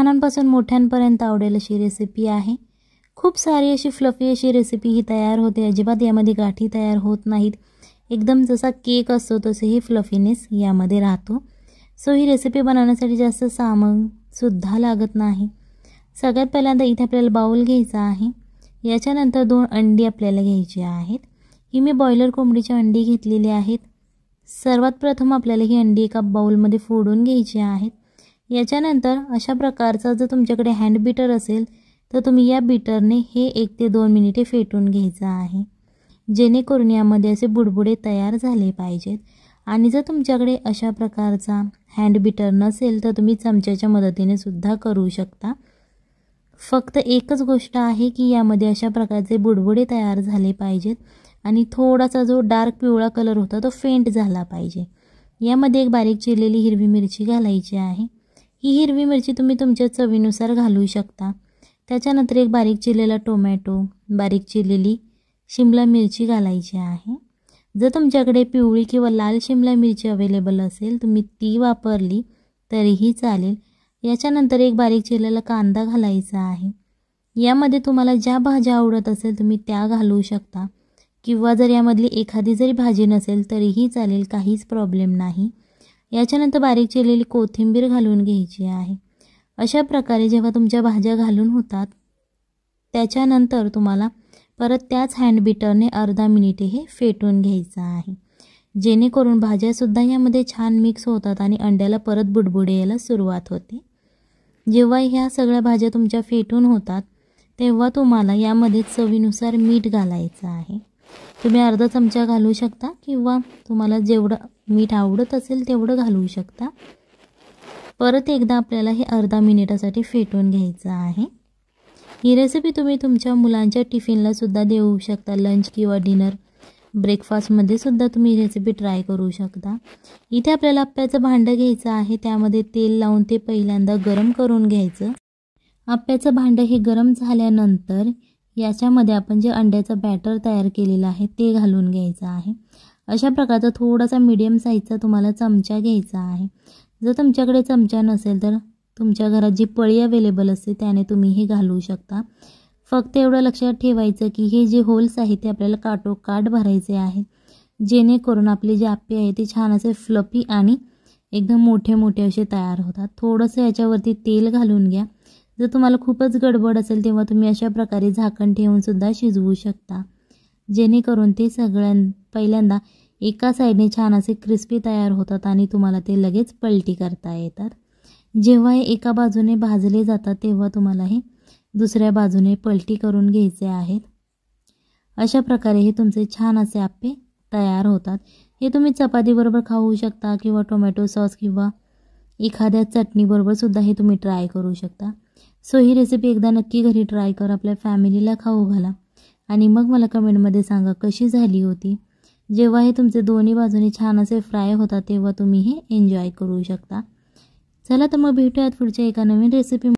लहानांपासून मोठ्यांपर्यंत आवडेल अशी रेसिपी आहे। खूप सारी अशी फ्लफी अशी रेसिपी ही तयार होते। अजिबात यामध्ये गाठी तयार होत नाहीत। एकदम जसा केक असतो तसे ही फ्लफीनेस यामध्ये राहतो। सो ही रेसिपी बनवण्यासाठी जास्त सामान सुद्धा लागत नाही। सगळ्यात पहिल्यांदा इथे आपल्याला बाउल घ्यायचा आहे। याच्यानंतर 2 अंडी आपल्याला घ्यायची आहेत। ही मी बॉयलर कोंबडीची अंडी घेतलेली आहेत। सर्वात प्रथम आपल्याला ही अंडी एका बाउलमध्ये फोडून घ्यायची आहेत। याच्यानंतर अशा प्रकारचा जर तुमच्याकडे हँड बीटर असेल तर तुम्ही या बीटरने हे 1 ते 2 मिनिटे फेटून घ्यायचं आहे, जेणेकरून यामध्ये असे बुडबुडे तयार झाले पाहिजेत। आणि जर तुमच्याकडे अशा प्रकारचा हँड बीटर नसेल तर तुम्ही चमच्याच्या मदतीने सुद्धा करू शकता। फक्त एकच गोष्ट आहे की यामध्ये अशा प्रकारचे बुडबुडे तयार झाले पाहिजेत आणि थोडासा जो डार्क पिवळा कलर होता तो फेंट झाला पाहिजे। यामध्ये एक बारीक चिरलेली हिरवी मिरची घालायची आहे। ही हिरवी मिरची तुम्ही तुमच्या चवीनुसार घालू शकता। त्याच्यानंतर एक बारीक चिरलेला टोमॅटो, बारीक चिरलेली शिमला मिरची घालायची आहे। जर तुमच्याकडे पिवळी किंवा लाल शिमला मिरची अवेलेबल असेल तुम्ही ती वापरली तरीही चालेल। याच्यानंतर एक बारीक चिरलेला कांदा घालायचा आहे। यामध्ये तुम्हाला ज्या भाज्या आवडत असेल तुम्ही त्या घालू शकता, किंवा जर यामधली एखादी जरी भाजी नसेल तरीही चालेल, काहीच प्रॉब्लेम नाही। याच्यानंतर बारीक चिरलेली कोथिंबीर घालून घ्यायची आहे। अशा प्रकारे जेव्हा तुमच्या भाज्या घालून होतात त्याच्यानंतर तुम्हाला परत त्याच हँड बीटरने अर्धा मिनिट हे फेटून घ्यायचं आहे, जेणेकरून भाज्यासुद्धा यामध्ये छान मिक्स होतात आणि अंड्याला परत बुडबुडे यायला सुरुवात होते। जेव्हा ह्या सगळ्या भाज्या तुमच्या फेटून होतात तेव्हा तुम्हाला यामध्ये चवीनुसार मीठ घालायचं आहे। तुम्ही अर्धा चमचा घालू शकता किंवा तुम्हाला जेवढं मीठ आवडत असेल तेवढं घालू शकता। परत एकदा आपल्याला हे अर्धा मिनिटासाठी फेटून घ्यायचं आहे। ही रेसिपी तुम्ही तुमच्या मुलांच्या टिफिनला सुद्धा देऊ शकता। लंच किंवा डिनर ब्रेकफास्टमध्ये सुद्धा तुम्ही रेसिपी ट्राय करू शकता। इथे आपल्याला आप्याचं भांडं घ्यायचं आहे। त्यामध्ये तेल लावून ते पहिल्यांदा गरम करून घ्यायचं। आप्याचं भांडं हे गरम झाल्यानंतर याच्यामध्ये आपण जे अंड्याचं बॅटर तयार केलेलं आहे ते घालून घ्यायचं आहे। अशा प्रकारचा थोडासा मीडियम साईजचा तुम्हाला चमचा घ्यायचा आहे। जर तुमच्याकडे चमचा नसेल तर तुमच्या घरात जी पळी अवेलेबल असते त्याने तुम्ही हे घालू शकता। फक्त एवढं लक्षात ठेवायचं की हे जे होल्स आहेत ते आपल्याला काठोकाठ भरायचे आहेत, जेणेकरून आपले जे आप्पे आहेत ते छान असे फ्लफी आणि एकदम मोठे मोठे असे तयार होतात। थोडंसं याच्यावरती तेल घालून घ्या। जर तुम्हाला खूपच गडबड असेल तेव्हा तुम्ही अशा प्रकारे झाकण ठेवून सुद्धा शिजवू शकता, जेणेकरून ते पहिल्यांदा एका साईडने छान असे क्रिस्पी तयार होतात आणि तुम्हाला ते लगेच पलटी करता येतात। जेव्हा हे एका बाजूने भाजले जातात तेव्हा तुम्हाला हे दुसऱ्या बाजूने पलटी करून घ्यायचे आहेत। अशा प्रकारे हे तुमचे छान असे आप्पे तयार होतात। हे तुम्ही चपातीबरोबर खाऊ शकता किंवा टोमॅटो सॉस किंवा एखाद्या चटणीबरोबर सुद्धा हे तुम्ही ट्राय करू शकता। सो ही रेसिपी एकदा नक्की घरी ट्राय करा, आपल्या फॅमिलीला खाऊ घाला आणि मग मला कमेंटमध्ये सांगा कशी झाली होती। जेव्हा हे तुमचे दोन्ही बाजूने छान असे फ्राय होतात तेव्हा तुम्ही हे एन्जॉय करू शकता। चला तर मग भेटूयात पुढच्या एका नवीन रेसिपी।